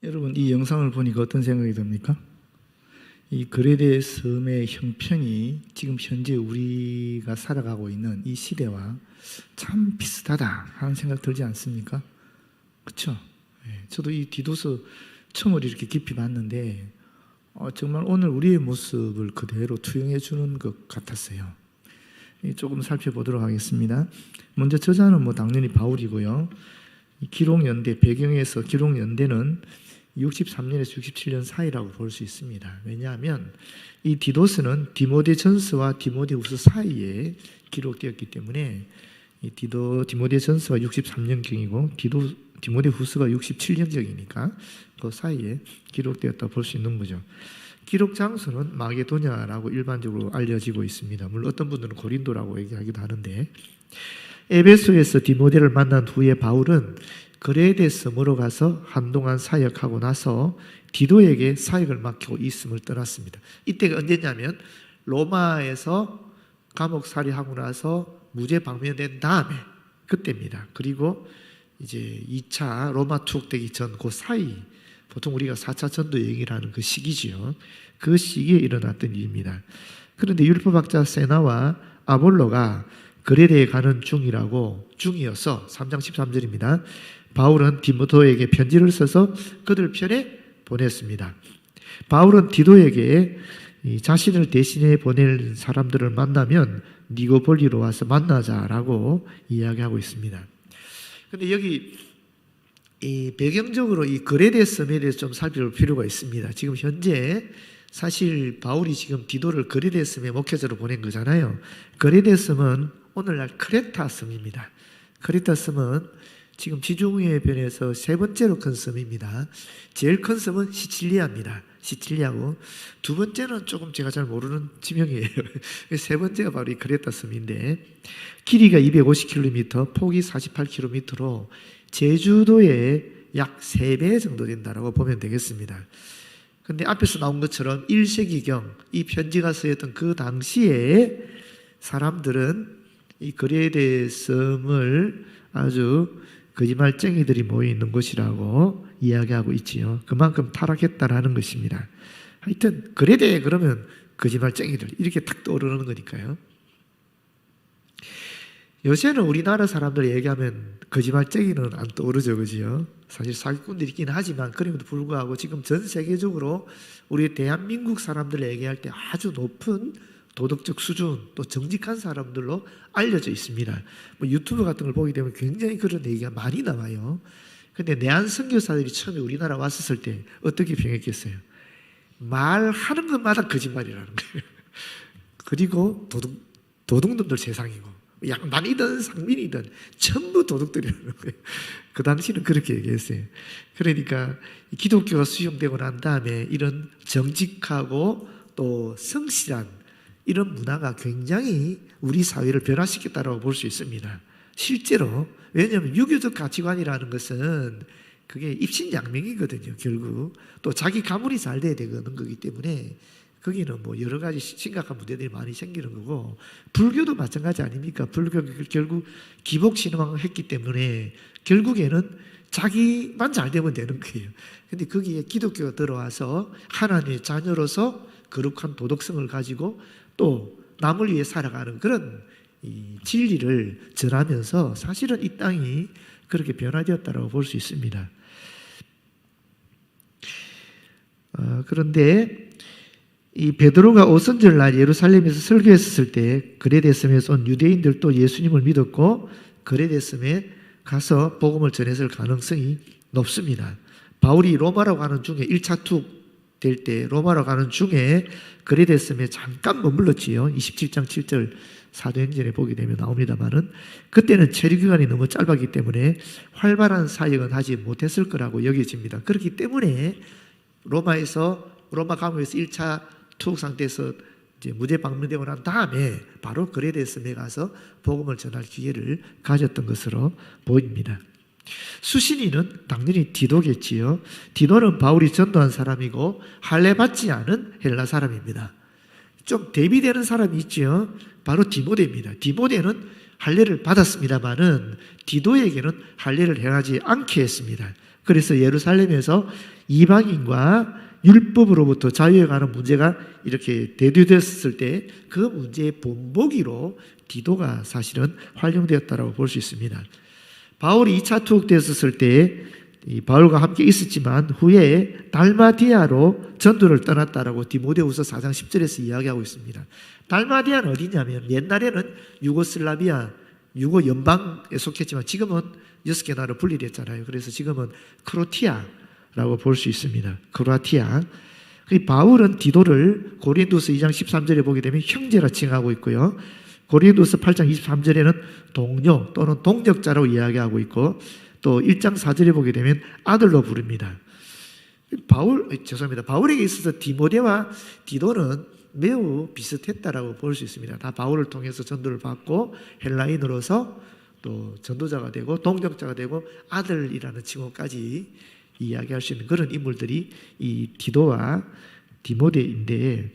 여러분, 이 영상을 보니까 어떤 생각이 듭니까? 이 그레데 섬의 형편이 지금 현재 우리가 살아가고 있는 이 시대와 참 비슷하다 하는 생각 들지 않습니까? 그렇죠? 저도 이 디도서 처음으로 이렇게 깊이 봤는데 정말 오늘 우리의 모습을 그대로 투영해 주는 것 같았어요. 조금 살펴보도록 하겠습니다. 먼저 저자는 당연히 바울이고요. 기록연대, 배경에서 기록연대는 63년에서 67년 사이라고 볼 수 있습니다. 왜냐하면 이 디도스는 디모데전서와 디모데후서 사이에 기록되었기 때문에 이 디모데전서가 63년경이고 디모데후서가 67년경이니까 그 사이에 기록되었다고 볼 수 있는 거죠. 기록 장소는 마게도냐라고 일반적으로 알려지고 있습니다. 물론 어떤 분들은 고린도라고 얘기하기도 하는데, 에베소에서 디모데를 만난 후에 바울은 그레데 섬으로 가서 한동안 사역하고 나서 디도에게 사역을 맡기고 이 섬을 떠났습니다. 이때가 언제냐면 로마에서 감옥살이하고 나서 무죄 방면된 다음에 그때입니다. 그리고 이제 2차 로마 투옥되기 전 그 사이, 보통 우리가 4차 전도 여행이라는 그 시기지요. 그 시기에 일어났던 일입니다. 그런데 율법학자 세나와 아볼로가 그레데에 가는 중이어서 3장 13절입니다. 바울은 디모데에게 편지를 써서 그들 편에 보냈습니다. 바울은 디도에게 자신을 대신해 보낼 사람들을 만나면 니고폴리로 와서 만나자라고 이야기하고 있습니다. 그런데 여기 이 배경적으로 이 그레데 섬에 대해서 좀 살펴볼 필요가 있습니다. 지금 현재 사실 바울이 지금 디도를 그레데 섬에 목회자로 보낸 거잖아요. 그레데 섬은 오늘날 크레타 섬입니다. 크레타 섬은 지금 지중해변에서 세 번째로 큰 섬입니다. 제일 큰 섬은 시칠리아입니다. 시칠리아고 두 번째는 조금 제가 잘 모르는 지명이에요. 세 번째가 바로 이 크레타 섬인데, 길이가 250km, 폭이 48km로 제주도의 약 3배 정도 된다고 보면 되겠습니다. 그런데 앞에서 나온 것처럼 1세기경 이 편지가 쓰였던 그 당시에 사람들은 이 그레데 섬을 아주 거짓말쟁이들이 모여 있는 곳이라고 이야기하고 있지요. 그만큼 타락했다라는 것입니다. 하여튼 그레데 그러면 거짓말쟁이들 이렇게 탁 떠오르는 거니까요. 요새는 우리나라 사람들 얘기하면 거짓말쟁이는 안 떠오르죠, 그지요? 사실 사기꾼들이 있긴 하지만 그럼에도 불구하고 지금 전 세계적으로 우리 대한민국 사람들 얘기할 때 아주 높은 도덕적 수준, 또 정직한 사람들로 알려져 있습니다. 유튜브 같은 걸 보게 되면 굉장히 그런 얘기가 많이 나와요. 근데 내한 선교사들이 처음에 우리나라 왔었을 때 어떻게 평했겠어요? 말하는 것마다 거짓말이라는 거예요. 그리고 도둑놈들 세상이고, 양반이든 상민이든 전부 도둑들이라는 거예요. 그 당시는 그렇게 얘기했어요. 그러니까 기독교가 수용되고 난 다음에 이런 정직하고 또 성실한 이런 문화가 굉장히 우리 사회를 변화시켰다고 볼 수 있습니다. 실제로. 왜냐하면 유교적 가치관이라는 것은 그게 입신양명이거든요, 결국. 또 자기 가문이 잘 돼야 되는 거기 때문에 거기는 여러 가지 심각한 문제들이 많이 생기는 거고, 불교도 마찬가지 아닙니까? 불교가 결국 기복신앙을 했기 때문에 결국에는 자기만 잘 되면 되는 거예요. 근데 거기에 기독교가 들어와서 하나님의 자녀로서 거룩한 도덕성을 가지고 또 남을 위해 살아가는 그런 이 진리를 전하면서 사실은 이 땅이 그렇게 변화되었다고 볼 수 있습니다. 그런데 이 베드로가 오순절날 예루살렘에서 설교했을 때 그레데 섬에서 온 유대인들도 예수님을 믿었고 그레데 섬에 가서 복음을 전했을 가능성이 높습니다. 바울이 로마로 가는 중에 1차 투 될 때 로마로 가는 중에 그레데 섬에 잠깐 머물렀지요. 27장 7절 사도행전에 보게 되면 나옵니다만은, 그때는 체류기간이 너무 짧았기 때문에 활발한 사역은 하지 못했을 거라고 여겨집니다. 그렇기 때문에 로마 감옥에서 1차 투옥 상태에서 이제 무죄 방면되고 난 다음에 바로 그레데 섬에 가서 복음을 전할 기회를 가졌던 것으로 보입니다. 수신이는 당연히 디도겠지요. 디도는 바울이 전도한 사람이고 할례받지 않은 헬라 사람입니다. 좀 대비되는 사람이 있지요. 바로 디모데입니다. 디모데는 할례를 받았습니다마는 디도에게는 할례를 행하지 않게 했습니다. 그래서 예루살렘에서 이방인과 율법으로부터 자유에 관한 문제가 이렇게 대두됐을 때 그 문제의 본보기로 디도가 사실은 활용되었다고 볼 수 있습니다. 바울이 2차 투옥되었을 때 바울과 함께 있었지만 후에 달마디아로 전도를 떠났다라고 디모데후서 4장 10절에서 이야기하고 있습니다. 달마디아는 어디냐면 옛날에는 유고슬라비아 유고 연방에 속했지만 지금은 6개 나라로 분리됐잖아요. 그래서 지금은 크로티아라고 볼 수 있습니다. 크로아티아. 바울은 디도를 고린도서 2장 13절에 보게 되면 형제라 칭하고 있고요. 고린도서 8장 23절에는 동료 또는 동력자라고 이야기하고 있고 또 1장 4절에 보게 되면 아들로 부릅니다. 바울에게 있어서 디모데와 디도는 매우 비슷했다라고 볼 수 있습니다. 다 바울을 통해서 전도를 받고 헬라인으로서 또 전도자가 되고 동력자가 되고 아들이라는 칭호까지 이야기할 수 있는 그런 인물들이 이 디도와 디모데인데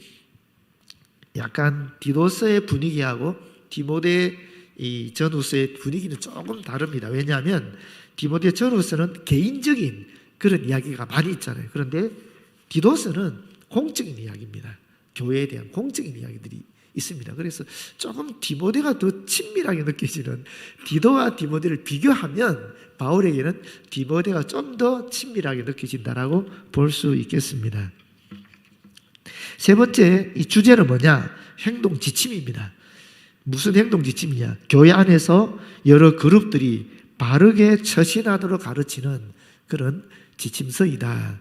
약간 디도서의 분위기하고 디모데 이 전후서의 분위기는 조금 다릅니다. 왜냐하면 디모데 전후서는 개인적인 그런 이야기가 많이 있잖아요. 그런데 디도서는 공적인 이야기입니다. 교회에 대한 공적인 이야기들이 있습니다. 그래서 조금 디모데가 더 친밀하게 느껴지는 디도와 디모데를 비교하면 바울에게는 디모데가 좀 더 친밀하게 느껴진다라고 볼 수 있겠습니다. 세 번째 이 주제는 뭐냐? 행동 지침입니다. 무슨 행동 지침이냐? 교회 안에서 여러 그룹들이 바르게 처신하도록 가르치는 그런 지침서이다.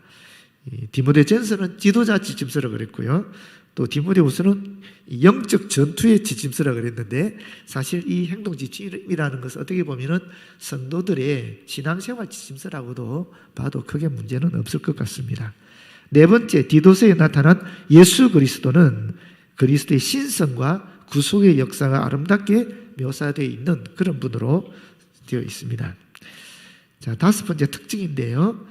디모데전서는 지도자 지침서라고 그랬고요. 또 디모데후서는 영적 전투의 지침서라고 그랬는데 사실 이 행동 지침이라는 것은 어떻게 보면은 성도들의 신앙생활 지침서라고도 봐도 크게 문제는 없을 것 같습니다. 네 번째, 디도서에 나타난 예수 그리스도는 그리스도의 신성과 구속의 역사가 아름답게 묘사되어 있는 그런 분으로 되어 있습니다. 자, 다섯 번째 특징인데요.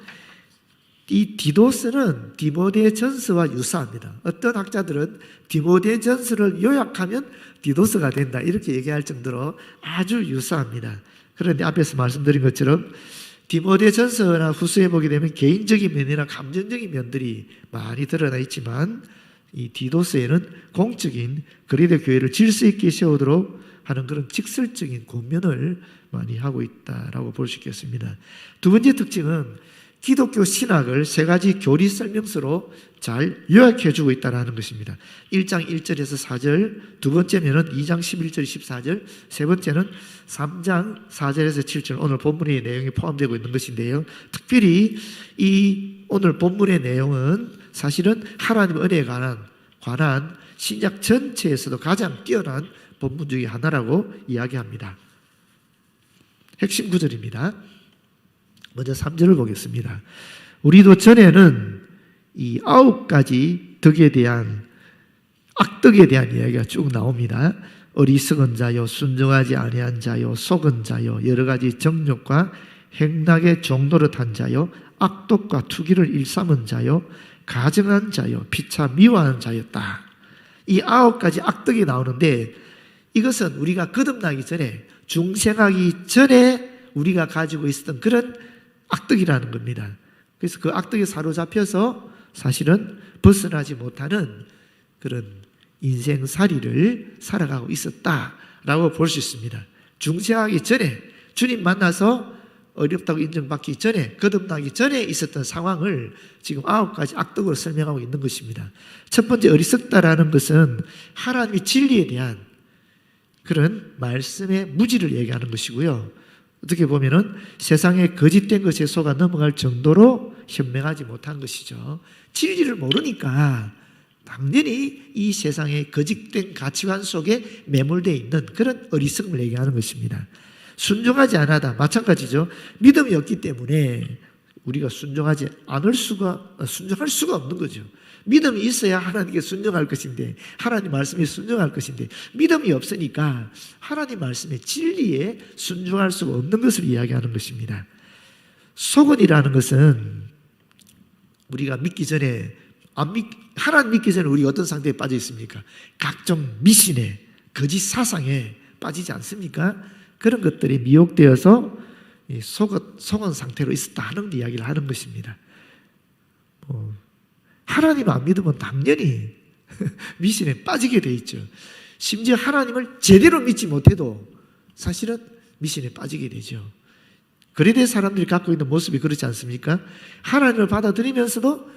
이 디도서는 디모데전서와 유사합니다. 어떤 학자들은 디모데전서를 요약하면 디도서가 된다 이렇게 얘기할 정도로 아주 유사합니다. 그런데 앞에서 말씀드린 것처럼 디모데전서나 후서에 보게 되면 개인적인 면이나 감정적인 면들이 많이 드러나 있지만 이 디도서에는 공적인 그리스도 교회를 질서 있게 세우도록 하는 그런 직설적인 권면을 많이 하고 있다라고 볼 수 있겠습니다. 두 번째 특징은 기독교 신학을 세 가지 교리 설명서로 잘 요약해 주고 있다는 것입니다. 1장 1절에서 4절, 두 번째는 2장 11절 14절, 세 번째는 3장 4절에서 7절 오늘 본문의 내용이 포함되고 있는 것인데요. 특별히 이 오늘 본문의 내용은 사실은 하나님 은혜에 관한 신약 전체에서도 가장 뛰어난 본문 중에 하나라고 이야기합니다. 핵심 구절입니다. 먼저 3절을 보겠습니다. 우리도 전에는 이 9가지 덕에 대한 악덕에 대한 이야기가 쭉 나옵니다. 어리석은 자요, 순종하지 아니한 자요, 속은 자요, 여러 가지 정욕과 행락의 종노릇한 자요, 악독과 투기를 일삼은 자요, 가증한 자요, 피차 미워하는 자였다. 이 9가지 악덕이 나오는데 이것은 우리가 거듭나기 전에 중생하기 전에 우리가 가지고 있었던 그런 악덕이라는 겁니다. 그래서 그 악덕에 사로잡혀서 사실은 벗어나지 못하는 그런 인생살이를 살아가고 있었다라고 볼 수 있습니다. 중생하기 전에 주님 만나서 어렵다고 인정받기 전에 거듭나기 전에 있었던 상황을 지금 9가지 악덕으로 설명하고 있는 것입니다. 첫 번째 어리석다라는 것은 하나님의 진리에 대한 그런 말씀의 무지를 얘기하는 것이고요. 어떻게 보면은 세상에 거짓된 것에 속아 넘어갈 정도로 현명하지 못한 것이죠. 진리를 모르니까 당연히 이 세상의 거짓된 가치관 속에 매몰되어 있는 그런 어리석음을 얘기하는 것입니다. 순종하지 않아다 마찬가지죠. 믿음이 없기 때문에 우리가 순종할 수가 없는 거죠. 믿음이 있어야 하나님께 순종할 것인데 하나님 말씀에 순종할 것인데 믿음이 없으니까 하나님 말씀의 진리에 순종할 수가 없는 것을 이야기하는 것입니다. 속은이라는 것은 우리가 믿기 전에 하나님 믿기 전에 우리가 어떤 상태에 빠져 있습니까? 각종 미신에 거짓 사상에 빠지지 않습니까? 그런 것들이 미혹되어서 속은 상태로 있었다 하는 이야기를 하는 것입니다. 하나님 안 믿으면 당연히 미신에 빠지게 돼 있죠. 심지어 하나님을 제대로 믿지 못해도 사실은 미신에 빠지게 되죠. 그레데 사람들이 갖고 있는 모습이 그렇지 않습니까? 하나님을 받아들이면서도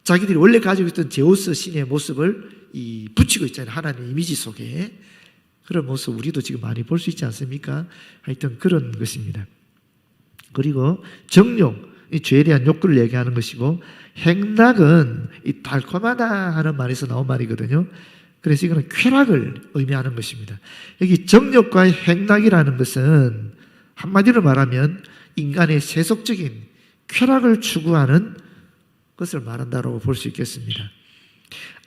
자기들이 원래 가지고 있던 제우스 신의 모습을 붙이고 있잖아요. 하나님의 이미지 속에. 그런 모습 우리도 지금 많이 볼 수 있지 않습니까? 하여튼 그런 것입니다. 그리고 정욕, 이 죄에 대한 욕구를 얘기하는 것이고, 행락은 이 달콤하다 하는 말에서 나온 말이거든요. 그래서 이거는 쾌락을 의미하는 것입니다. 여기 정욕과의 행락이라는 것은 한마디로 말하면 인간의 세속적인 쾌락을 추구하는 것을 말한다고 볼 수 있겠습니다.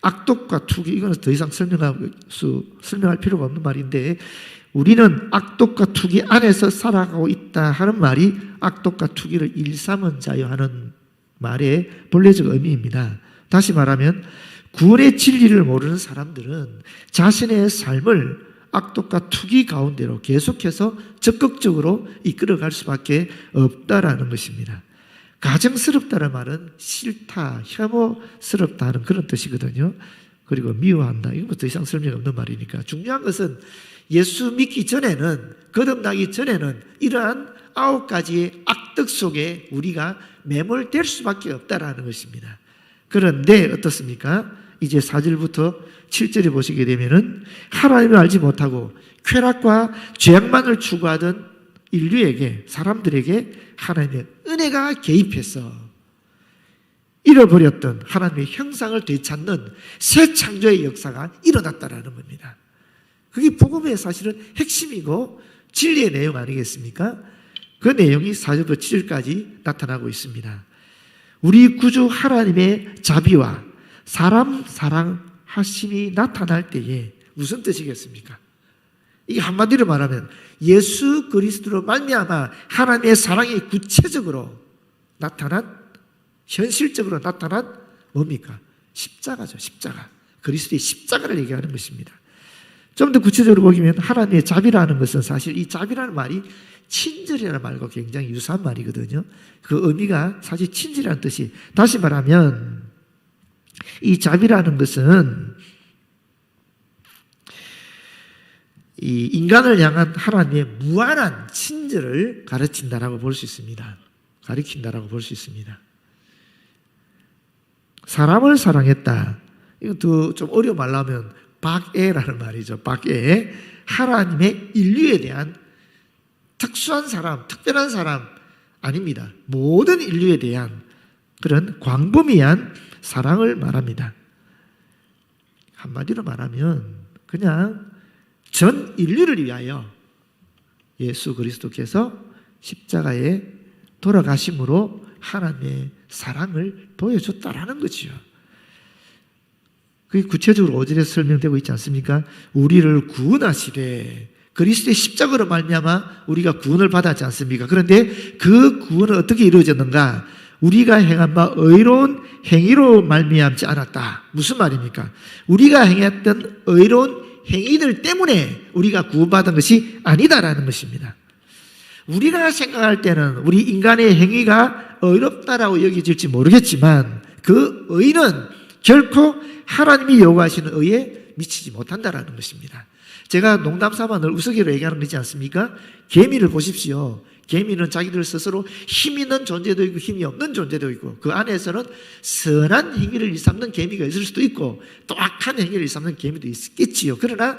악독과 투기, 이거는 더 이상 설명할 필요가 없는 말인데, 우리는 악독과 투기 안에서 살아가고 있다 하는 말이 악독과 투기를 일삼은 자요 하는 말의 본래적 의미입니다. 다시 말하면 구원의 진리를 모르는 사람들은 자신의 삶을 악독과 투기 가운데로 계속해서 적극적으로 이끌어갈 수밖에 없다라는 것입니다. 가증스럽다는 말은 싫다, 혐오스럽다는 그런 뜻이거든요. 그리고 미워한다. 이건 더 이상 설명이 없는 말이니까. 중요한 것은 예수 믿기 전에는, 거듭나기 전에는 이러한 9가지의 악덕 속에 우리가 매몰될 수밖에 없다라는 것입니다. 그런데 어떻습니까? 이제 4절부터 7절에 보시게 되면은 하나님을 알지 못하고 쾌락과 죄악만을 추구하던 인류에게, 사람들에게 하나님의 은혜가 개입해서 잃어버렸던 하나님의 형상을 되찾는 새 창조의 역사가 일어났다라는 겁니다. 그게 복음의 사실은 핵심이고 진리의 내용 아니겠습니까? 그 내용이 4절부터 7절까지 나타나고 있습니다. 우리 구주 하나님의 자비와 사람 사랑하심이 나타날 때에 무슨 뜻이겠습니까? 이게 한마디로 말하면 예수 그리스도로 말미암아 하나님의 사랑이 구체적으로 나타난, 현실적으로 나타난 뭡니까? 십자가죠. 십자가. 그리스도의 십자가를 얘기하는 것입니다. 좀 더 구체적으로 보면 하나님의 자비라는 것은 사실 이 자비라는 말이 친절이라는 말과 굉장히 유사한 말이거든요. 그 의미가 사실 친절이라는 뜻이, 다시 말하면 이 자비라는 것은 이 인간을 향한 하나님의 무한한 친절을 가르친다라고 볼 수 있습니다. 가르친다라고 볼 수 있습니다. 사람을 사랑했다. 이건 더 좀 어려운 말로 하면 박애라는 말이죠. 박애. 하나님의 인류에 대한 특수한 사람, 특별한 사람 아닙니다. 모든 인류에 대한 그런 광범위한 사랑을 말합니다. 한마디로 말하면 그냥 전 인류를 위하여 예수 그리스도께서 십자가에 돌아가심으로 하나님의 사랑을 보여줬다라는 거지요. 그게 구체적으로 5절에 설명되고 있지 않습니까? 우리를 구원하시되, 그리스도의 십자가로 말미암아 우리가 구원을 받았지 않습니까? 그런데 그 구원은 어떻게 이루어졌는가? 우리가 행한 바 의로운 행위로 말미암지 않았다. 무슨 말입니까? 우리가 행했던 의로운 행위들 때문에 우리가 구원받은 것이 아니다라는 것입니다. 우리가 생각할 때는 우리 인간의 행위가 의롭다라고 여겨질지 모르겠지만 그 의는 결코 하나님이 요구하시는 의에 미치지 못한다라는 것입니다. 제가 농담삼아 늘 우스개로 얘기하는 거지 않습니까? 개미를 보십시오. 개미는 자기들 스스로 힘 있는 존재도 있고 힘이 없는 존재도 있고, 그 안에서는 선한 행위를 일삼는 개미가 있을 수도 있고 또 악한 행위를 일삼는 개미도 있겠지요. 그러나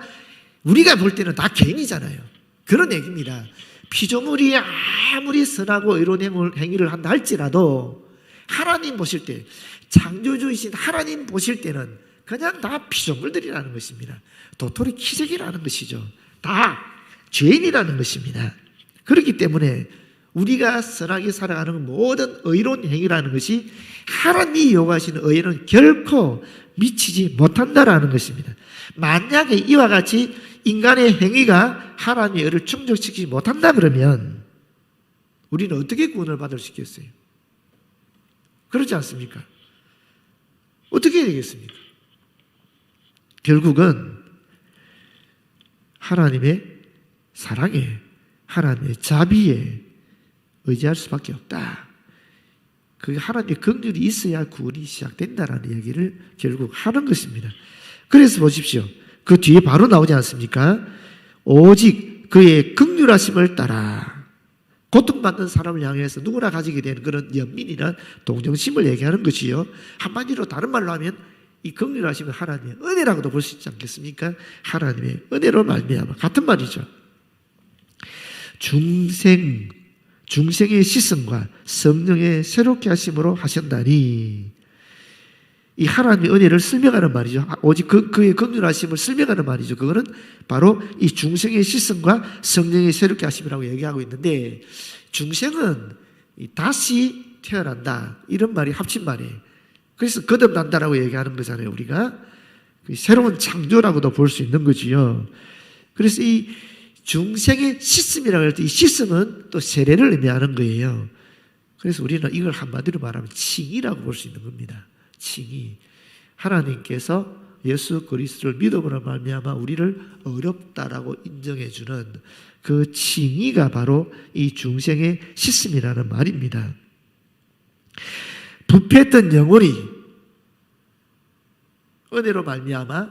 우리가 볼 때는 다 개미잖아요. 그런 얘기입니다. 피조물이 아무리 선하고 의로운 행위를 한다 할지라도 하나님 보실 때, 창조주이신 하나님 보실 때는 그냥 다 피조물들이라는 것입니다. 도토리 키재기라는 것이죠. 다 죄인이라는 것입니다. 그렇기 때문에 우리가 선하게 살아가는 모든 의로운 행위라는 것이 하나님이 요구하시는 의에는 결코 미치지 못한다라는 것입니다. 만약에 이와 같이 인간의 행위가 하나님의 의를 충족시키지 못한다 그러면 우리는 어떻게 구원을 받을 수 있겠어요? 그렇지 않습니까? 어떻게 해야 되겠습니까? 결국은 하나님의 사랑에, 하나님의 자비에 의지할 수밖에 없다. 그게 하나님의 긍휼이 있어야 구원이 시작된다라는 이야기를 결국 하는 것입니다. 그래서 보십시오. 그 뒤에 바로 나오지 않습니까? 오직 그의 긍휼하심을 따라 고통받는 사람을 향해서 누구나 가지게 되는 그런 연민이나 동정심을 얘기하는 것이요. 한마디로 다른 말로 하면 이 긍휼하심은 하나님의 은혜라고도 볼 수 있지 않겠습니까? 하나님의 은혜로 말미암아 같은 말이죠. 중생의 시선과 성령의 새롭게 하심으로 하신다니, 이 하나님의 은혜를 설명하는 말이죠. 오직 그의 긍휼하심을 설명하는 말이죠. 그거는 바로 이 중생의 시선과 성령의 새롭게 하심이라고 얘기하고 있는데, 중생은 다시 태어난다 이런 말이 합친 말이에요. 그래서 거듭난다라고 얘기하는 거잖아요. 우리가 새로운 창조라고도 볼 수 있는 거지요. 그래서 이 중생의 씻음이라고 할 때 이 씻음은 또 세례를 의미하는 거예요. 그래서 우리는 이걸 한마디로 말하면 칭의라고 볼 수 있는 겁니다. 칭의. 하나님께서 예수 그리스도를 믿음으로 말미암아 우리를 어렵다라고 인정해 주는 그 칭의가 바로 이 중생의 씻음이라는 말입니다. 부패했던 영혼이 은혜로 말미암아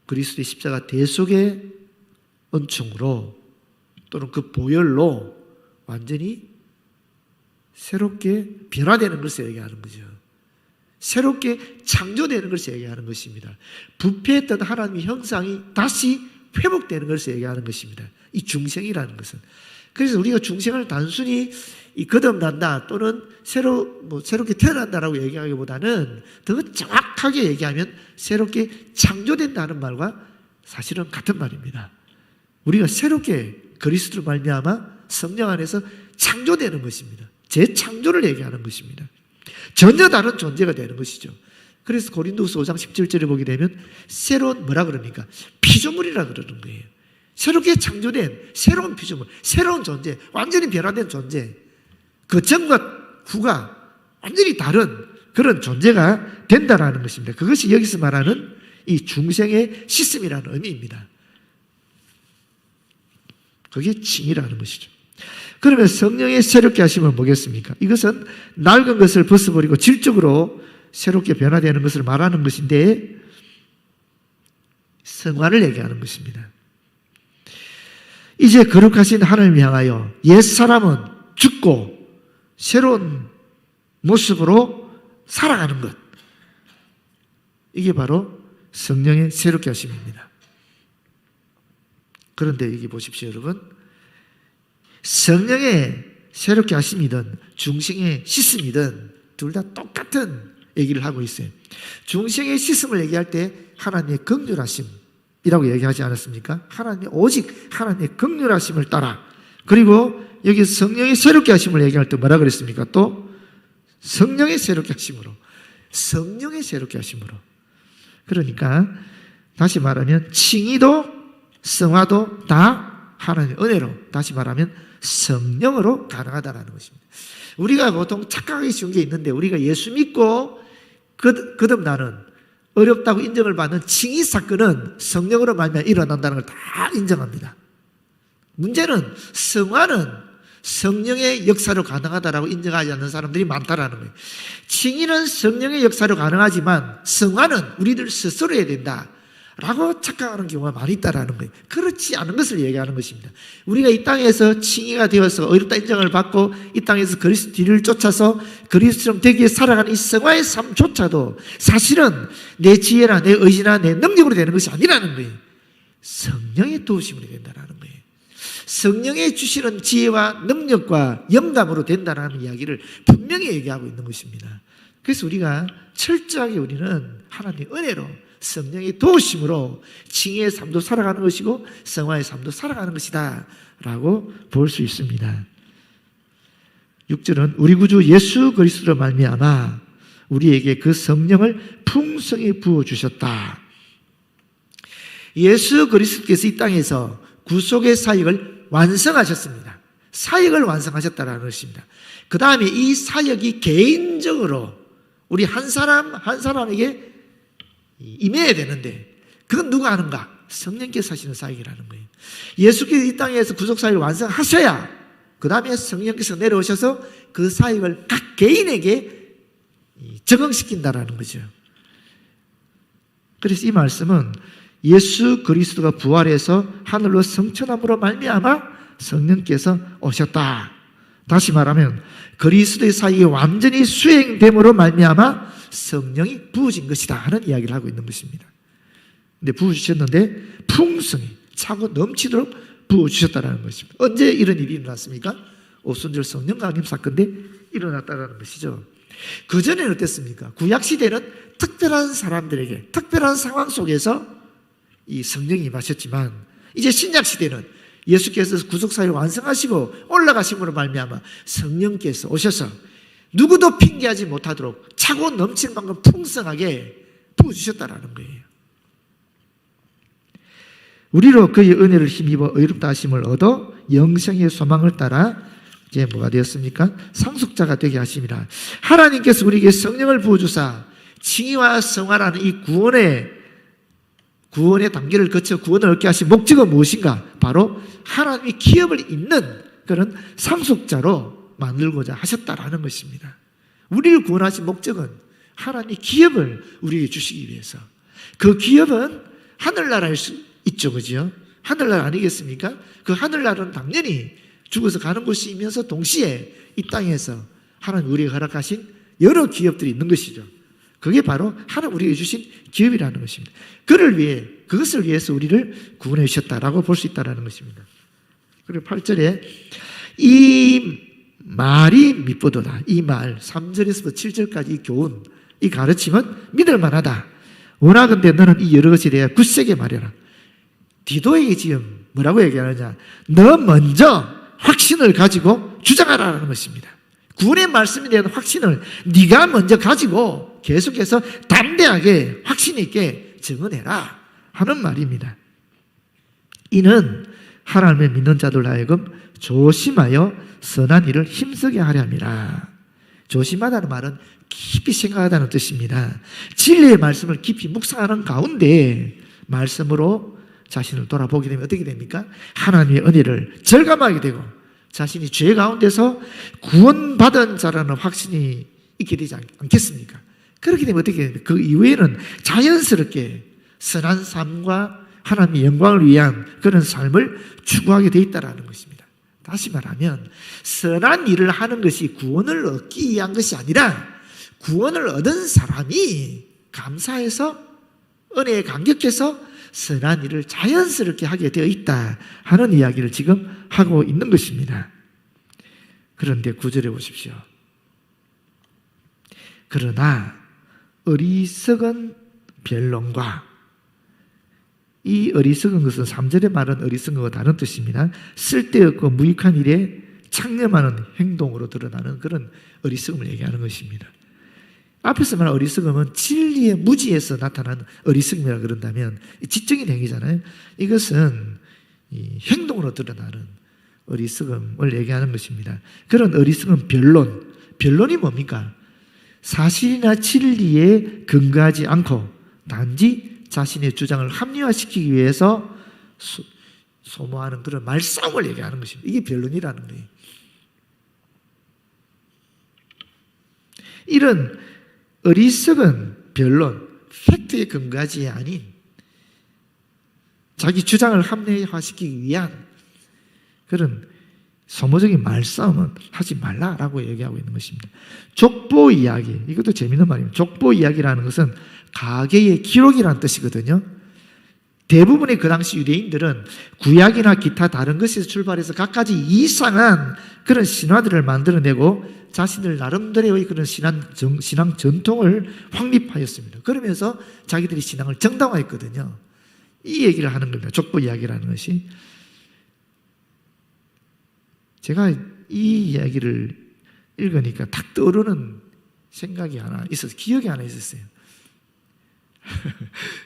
그리스도의 십자가 대속의 은총으로 또는 그 보혈로 완전히 새롭게 변화되는 것을 얘기하는 거죠. 새롭게 창조되는 것을 얘기하는 것입니다. 부패했던 하나님의 형상이 다시 회복되는 것을 얘기하는 것입니다. 이 중생이라는 것은. 그래서 우리가 중생을 단순히 이 거듭난다 또는 새롭게 태어난다라고 얘기하기보다는 더 정확하게 얘기하면 새롭게 창조된다는 말과 사실은 같은 말입니다. 우리가 새롭게 그리스도로 말미암아 성령 안에서 창조되는 것입니다. 재창조를 얘기하는 것입니다. 전혀 다른 존재가 되는 것이죠. 그래서 고린도후서 5장 17절에 보게 되면 새로운 뭐라 그럽니까? 피조물이라 그러는 거예요. 새롭게 창조된 새로운 피조물, 새로운 존재, 완전히 변화된 존재. 그 전과 후가 완전히 다른 그런 존재가 된다라는 것입니다. 그것이 여기서 말하는 이 중생의 씻음이라는 의미입니다. 그게 칭이라는 것이죠. 그러면 성령의 새롭게 하심은 뭐겠습니까? 이것은 낡은 것을 벗어버리고 질적으로 새롭게 변화되는 것을 말하는 것인데, 성화를 얘기하는 것입니다. 이제 거룩하신 하나님을 향하여 옛사람은 죽고 새로운 모습으로 살아가는 것, 이게 바로 성령의 새롭게 하심입니다. 그런데 여기 보십시오, 여러분. 성령의 새롭게 하심이든 중생의 씻음이든 둘 다 똑같은 얘기를 하고 있어요. 중생의 씻음을 얘기할 때 하나님의 긍휼하심이라고 얘기하지 않았습니까? 오직 하나님의 긍휼하심을 따라. 그리고 여기 성령의 새롭게 하심을 얘기할 때 뭐라 그랬습니까? 또 성령의 새롭게 하심으로. 성령의 새롭게 하심으로. 그러니까 다시 말하면 칭의도 성화도 다 하나님의 은혜로, 다시 말하면 성령으로 가능하다는 것입니다. 우리가 보통 착각하기 쉬운 게 있는데, 우리가 예수 믿고 거듭나는, 어렵다고 인정을 받는 칭의 사건은 성령으로 말미암아 일어난다는 걸 다 인정합니다. 문제는 성화는 성령의 역사로 가능하다라고 인정하지 않는 사람들이 많다라는 거예요. 칭의는 성령의 역사로 가능하지만 성화는 우리들 스스로 해야 된다 라고 착각하는 경우가 많이 있다라는 거예요. 그렇지 않은 것을 얘기하는 것입니다. 우리가 이 땅에서 칭의가 되어서 어렵다 인정을 받고 이 땅에서 그리스도 뒤를 쫓아서 그리스도처럼 되기 위해 살아가는 이 성화의 삶조차도 사실은 내 지혜나 내 의지나 내 능력으로 되는 것이 아니라는 거예요. 성령의 도우심으로 된다는 거예요. 성령의 주시는 지혜와 능력과 영감으로 된다는 이야기를 분명히 얘기하고 있는 것입니다. 그래서 우리가 철저하게 우리는 하나님의 은혜로, 성령의 도우심으로 칭의의 삶도 살아가는 것이고 성화의 삶도 살아가는 것이다 라고 볼 수 있습니다. 6절은 우리 구주 예수 그리스도로 말미암아 우리에게 그 성령을 풍성히 부어주셨다. 예수 그리스도께서 이 땅에서 구속의 사역을 완성하셨습니다. 사역을 완성하셨다는 것입니다. 그 다음에 이 사역이 개인적으로 우리 한 사람 한 사람에게 임해야 되는데, 그건 누가 하는가? 성령께서 하시는 사역이라는 거예요. 예수께서 이 땅에서 구속사역을 완성하셔야 그 다음에 성령께서 내려오셔서 그 사역을 각 개인에게 적응시킨다라는 거죠. 그래서 이 말씀은 예수 그리스도가 부활해서 하늘로 승천함으로 말미암아 성령께서 오셨다. 다시 말하면 그리스도의 사역이 완전히 수행됨으로 말미암아 성령이 부어진 것이다 하는 이야기를 하고 있는 것입니다. 근데 부어주셨는데 풍성히 차고 넘치도록 부어주셨다는 것입니다. 언제 이런 일이 일어났습니까? 오순절 성령 강림 사건 때 일어났다는 것이죠. 그전에는 어땠습니까? 구약시대는 특별한 사람들에게 특별한 상황 속에서 이 성령이 임하셨지만 이제 신약시대는 예수께서 구속사역을 완성하시고 올라가심으로 말미암아 성령께서 오셔서 누구도 핑계하지 못하도록 차고 넘칠 만큼 풍성하게 부어주셨다는 거예요. 우리로 그의 은혜를 힘입어 의롭다 하심을 얻어 영생의 소망을 따라 이제 뭐가 되었습니까? 상속자가 되게 하심이라. 하나님께서 우리에게 성령을 부어주사 칭의와 성화라는 이 구원의 단계를 거쳐 구원을 얻게 하신 목적은 무엇인가? 바로 하나님이 기업을 잇는 그런 상속자로 만들고자 하셨다라는 것입니다. 우리를 구원하신 목적은 하나님이 기업을 우리에게 주시기 위해서. 그 기업은 하늘나라일 수 있죠, 그죠? 하늘나라 아니겠습니까? 그 하늘나라는 당연히 죽어서 가는 곳이면서 동시에 이 땅에서 하나님 우리에게 허락하신 여러 기업들이 있는 것이죠. 그게 바로 하나님 우리에게 주신 기업이라는 것입니다. 그것을 위해서 우리를 구원해 주셨다라고 볼 수 있다는 것입니다. 그리고 8절에 이 말이 미쁘도다. 이 말 3절에서부터 7절까지 이 교훈, 이 가르침은 믿을 만하다. 원하건대 너는 이 여러 것에 대해 굳세게 말해라. 디도에게 지금 뭐라고 얘기하느냐? 너 먼저 확신을 가지고 주장하라는 것입니다. 구원의 말씀에 대한 확신을 네가 먼저 가지고 계속해서 담대하게 확신 있게 증언해라 하는 말입니다. 이는 하나님을 믿는 자들 하여금 조심하여 선한 일을 힘쓰게 하려 함이라. 조심하다는 말은 깊이 생각하다는 뜻입니다. 진리의 말씀을 깊이 묵상하는 가운데 말씀으로 자신을 돌아보게 되면 어떻게 됩니까? 하나님의 은혜를 절감하게 되고 자신이 죄 가운데서 구원받은 자라는 확신이 있게 되지 않겠습니까? 그렇게 되면 어떻게 됩니까? 그 이후에는 자연스럽게 선한 삶과 하나님의 영광을 위한 그런 삶을 추구하게 돼 있다는 것입니다. 다시 말하면 선한 일을 하는 것이 구원을 얻기 위한 것이 아니라 구원을 얻은 사람이 감사해서 은혜에 감격해서 선한 일을 자연스럽게 하게 되어 있다 하는 이야기를 지금 하고 있는 것입니다. 그런데 9절에 보십시오. 그러나 어리석은 변론과, 이 어리석은 것은 3절에 말한 어리석은 것과 다른 뜻입니다. 쓸데없고 무익한 일에 창념하는 행동으로 드러나는 그런 어리석음을 얘기하는 것입니다. 앞에서 말한 어리석음은 진리의 무지에서 나타난 어리석음이라 그런다면 지적인 행위잖아요. 이것은 행동으로 드러나는 어리석음을 얘기하는 것입니다. 그런 어리석음 변론이 뭡니까? 사실이나 진리에 근거하지 않고 단지 자신의 주장을 합리화시키기 위해서 소모하는 그런 말싸움을 얘기하는 것입니다. 이게 변론이라는 거예요. 이런 어리석은 변론, 팩트에 근거하지 아닌 자기 주장을 합리화시키기 위한 그런 소모적인 말싸움은 하지 말라라고 얘기하고 있는 것입니다. 족보 이야기, 이것도 재미있는 말입니다. 족보 이야기라는 것은 가계의 기록이라는 뜻이거든요. 대부분의 그 당시 유대인들은 구약이나 기타 다른 것에서 출발해서 각가지 이상한 그런 신화들을 만들어내고 자신들 나름대로의 그런 신앙 전통을 확립하였습니다. 그러면서 자기들이 신앙을 정당화했거든요. 이 얘기를 하는 겁니다. 족보 이야기라는 것이. 제가 이 이야기를 읽으니까 탁 떠오르는 생각이 하나 있었어요. 기억이 하나 있었어요.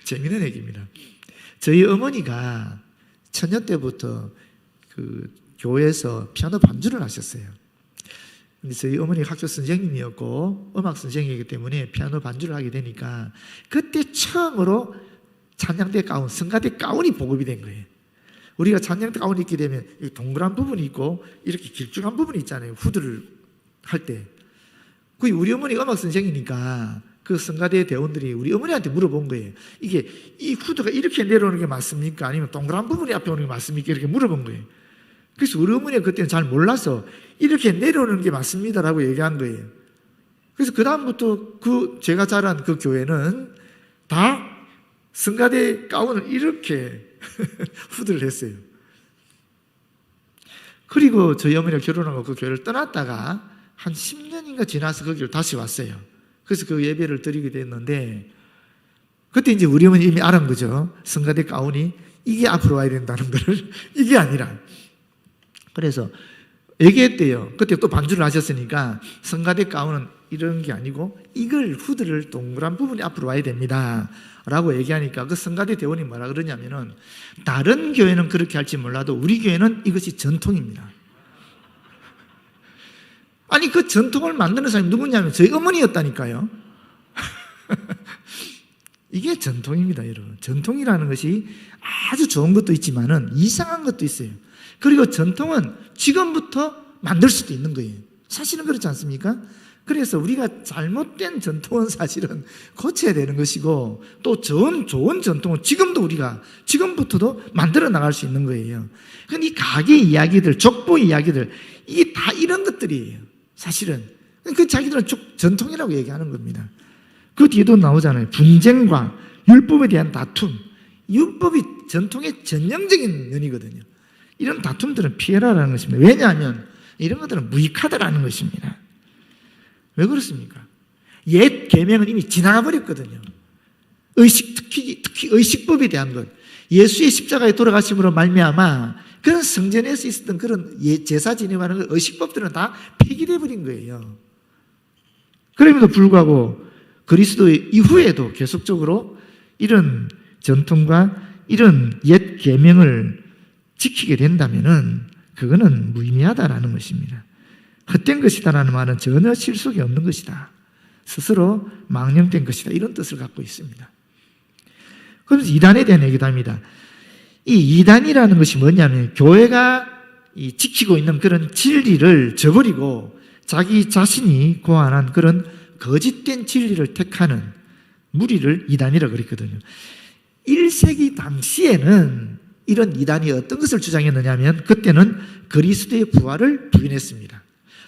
재미있는 얘기입니다. 저희 어머니가 처녀 때부터 그 교회에서 피아노 반주를 하셨어요. 근데 저희 어머니가 학교 선생님이었고 음악 선생님이기 때문에 피아노 반주를 하게 되니까 그때 처음으로 찬양대 가운, 성가대 가운이 보급이 된 거예요. 우리가 찬양대 가운이 입게 되면 동그란 부분이 있고 이렇게 길쭉한 부분이 있잖아요. 후드를 할 때. 그 우리 어머니 음악 선생이니까 그 성가대 대원들이 우리 어머니한테 물어본 거예요. 이게 이 후드가 이렇게 내려오는 게 맞습니까? 아니면 동그란 부분이 앞에 오는 게 맞습니까? 이렇게 물어본 거예요. 그래서 우리 어머니가 그때는 잘 몰라서 이렇게 내려오는 게 맞습니다라고 얘기한 거예요. 그래서 그다음부터 제가 자란 그 교회는 다 성가대 가운을 이렇게 후드를 했어요. 그리고 저희 어머니가 결혼하고 그 교회를 떠났다가 한 10년인가 지나서 거기를 다시 왔어요. 그래서 그 예배를 드리게 됐는데 그때 이제 우리 어머니 이미 알은 거죠. 성가대 가운이 이게 앞으로 와야 된다는 거를 이게 아니라. 그래서 얘기했대요. 그때 또 반주를 하셨으니까 성가대 가운은 이런 게 아니고 이걸 후드를 동그란 부분이 앞으로 와야 됩니다 라고 얘기하니까 그 성가대 대원이 뭐라 그러냐면은 다른 교회는 그렇게 할지 몰라도 우리 교회는 이것이 전통입니다. 아니 그 전통을 만드는 사람이 누구냐면 저희 어머니였다니까요. 이게 전통입니다, 여러분. 전통이라는 것이 아주 좋은 것도 있지만은 이상한 것도 있어요. 그리고 전통은 지금부터 만들 수도 있는 거예요. 사실은 그렇지 않습니까? 그래서 우리가 잘못된 전통은 사실은 고쳐야 되는 것이고 또 좋은 전통은 지금부터도 만들어 나갈 수 있는 거예요. 그런데 이 가게 이야기들, 족보 이야기들 이게 다 이런 것들이에요. 사실은 그 자기들은 전통이라고 얘기하는 겁니다. 그 뒤에도 나오잖아요. 분쟁과 율법에 대한 다툼. 율법이 전통의 전형적인 면이거든요. 이런 다툼들은 피해라라는 것입니다. 왜냐하면 이런 것들은 무익하다라는 것입니다. 왜 그렇습니까? 옛 계명은 이미 지나가 버렸거든요. 특히 의식법에 대한 것, 예수의 십자가에 돌아가심으로 말미암아 그런 성전에서 있었던 그런 제사 지내가는 의식법들은 다 폐기돼 버린 거예요. 그럼에도 불구하고 그리스도 이후에도 계속적으로 이런 전통과 이런 옛 계명을 지키게 된다면은 그거는 무의미하다라는 것입니다. 헛된 것이다라는 말은 전혀 실속이 없는 것이다. 스스로 망령된 것이다. 이런 뜻을 갖고 있습니다. 그래서 이단에 대한 얘기도 합니다. 이 이단이라는 것이 뭐냐면 교회가 지키고 있는 그런 진리를 저버리고 자기 자신이 고안한 그런 거짓된 진리를 택하는 무리를 이단이라고 그랬거든요. 1세기 당시에는 이런 이단이 어떤 것을 주장했느냐 하면 그때는 그리스도의 부활을 부인했습니다.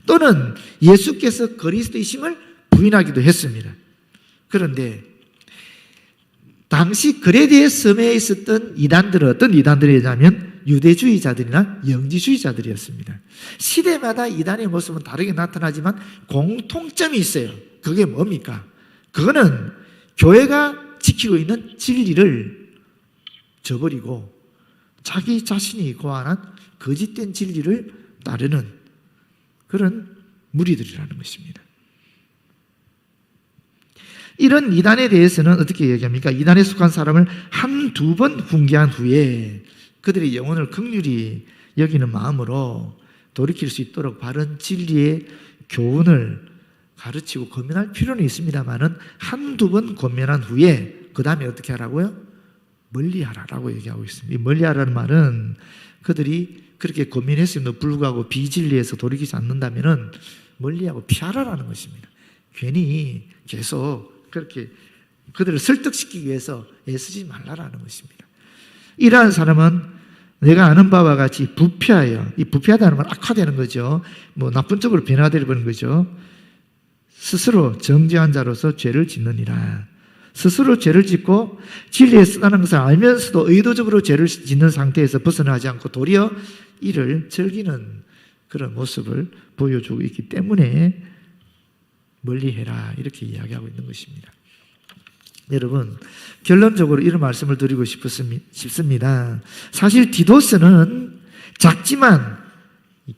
또는 예수께서 그리스도이심을 부인하기도 했습니다. 그런데 당시 그레데 섬에 있었던 이단들은 어떤 이단들이냐면 유대주의자들이나 영지주의자들이었습니다. 시대마다 이단의 모습은 다르게 나타나지만 공통점이 있어요. 그게 뭡니까? 그거는 교회가 지키고 있는 진리를 저버리고 자기 자신이 고안한 거짓된 진리를 따르는 그런 무리들이라는 것입니다. 이런 이단에 대해서는 어떻게 얘기합니까? 이단에 속한 사람을 한두 번 훈계한 후에 그들의 영혼을 긍휼히 여기는 마음으로 돌이킬 수 있도록 바른 진리의 교훈을 가르치고 권면할 필요는 있습니다만은 한두 번 권면한 후에 그 다음에 어떻게 하라고요? 멀리하라라고 얘기하고 있습니다. 이 멀리하라는 말은 그들이 그렇게 권면했음에도 불구하고 비진리에서 돌이키지 않는다면은 멀리하고 피하라라는 것입니다. 괜히 계속 그렇게 그들을 설득시키기 위해서 애쓰지 말라라는 것입니다. 이러한 사람은 내가 아는 바와 같이 부패하여, 이 부패하다는 말 악화되는 거죠. 뭐 나쁜 쪽으로 변화되어 버리는 거죠. 스스로 정죄한 자로서 죄를 짓느니라. 스스로 죄를 짓고 진리에 쓰다는 것을 알면서도 의도적으로 죄를 짓는 상태에서 벗어나지 않고 도리어 이를 즐기는 그런 모습을 보여주고 있기 때문에 멀리해라 이렇게 이야기하고 있는 것입니다. 여러분, 결론적으로 이런 말씀을 드리고 싶습니다. 사실 디도스는 작지만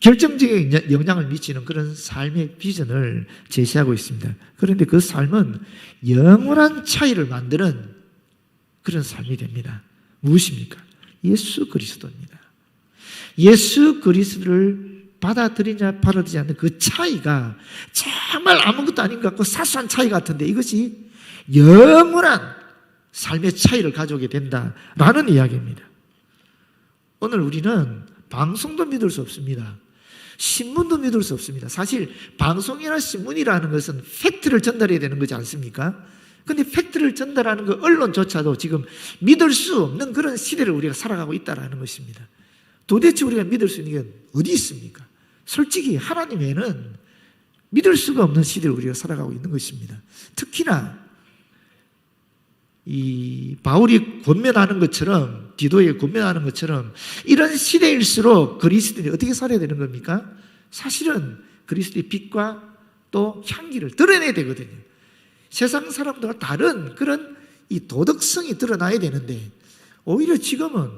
결정적인 영향을 미치는 그런 삶의 비전을 제시하고 있습니다. 그런데 그 삶은 영원한 차이를 만드는 그런 삶이 됩니다. 무엇입니까? 예수 그리스도입니다. 예수 그리스도를 받아들이냐 받아들이지 않는 그 차이가 정말 아무것도 아닌 것 같고 사소한 차이 같은데 이것이 영원한 삶의 차이를 가져오게 된다라는 이야기입니다. 오늘 우리는 방송도 믿을 수 없습니다. 신문도 믿을 수 없습니다. 사실 방송이나 신문이라는 것은 팩트를 전달해야 되는 거지 않습니까? 근데 팩트를 전달하는 그 언론조차도 지금 믿을 수 없는 그런 시대를 우리가 살아가고 있다는 것입니다. 도대체 우리가 믿을 수 있는 게 어디 있습니까? 솔직히 하나님 외에는 믿을 수가 없는 시대를 우리가 살아가고 있는 것입니다. 특히나 이 바울이 권면하는 것처럼, 디도에 권면하는 것처럼 이런 시대일수록 그리스도인이 어떻게 살아야 되는 겁니까? 사실은 그리스도의 빛과 또 향기를 드러내야 되거든요. 세상 사람들과 다른 그런 이 도덕성이 드러나야 되는데 오히려 지금은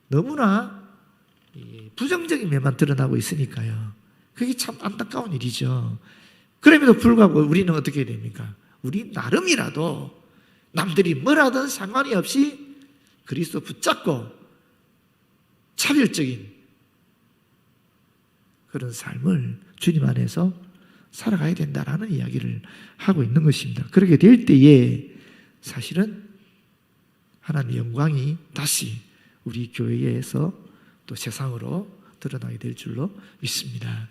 너무나 부정적인 면만 드러나고 있으니까요. 그게 참 안타까운 일이죠. 그럼에도 불구하고 우리는 어떻게 해야 됩니까? 우리 나름이라도 남들이 뭐라든 상관이 없이 그리스도 붙잡고 차별적인 그런 삶을 주님 안에서 살아가야 된다라는 이야기를 하고 있는 것입니다. 그렇게 될 때에 사실은 하나님의 영광이 다시 우리 교회에서 또 세상으로 드러나게 될 줄로 믿습니다.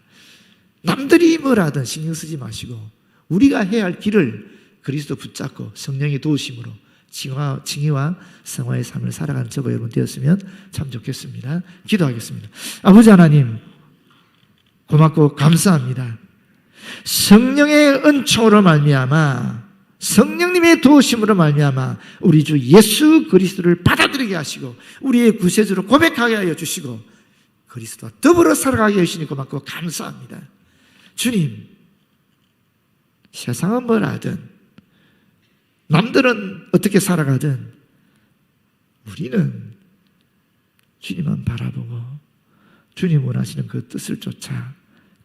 남들이 뭐라든 신경 쓰지 마시고 우리가 해야 할 길을 그리스도 붙잡고 성령의 도우심으로 칭의와 성화의 삶을 살아가는 저와 여러분 되었으면 참 좋겠습니다. 기도하겠습니다. 아버지 하나님, 고맙고 감사합니다. 성령의 은총으로 말미암아, 성령님의 도우심으로 말미암아 우리 주 예수 그리스도를 받아들이게 하시고 우리의 구세주로 고백하게 하여 주시고 그리스도와 더불어 살아가게 하시니 고맙고 감사합니다. 주님, 세상은 뭐라든 남들은 어떻게 살아가든 우리는 주님만 바라보고 주님 원하시는 그 뜻을 쫓아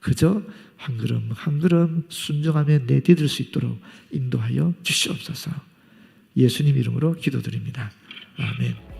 그저 한 걸음 한 걸음 순종하며 내디딜 수 있도록 인도하여 주시옵소서. 예수님 이름으로 기도드립니다. 아멘.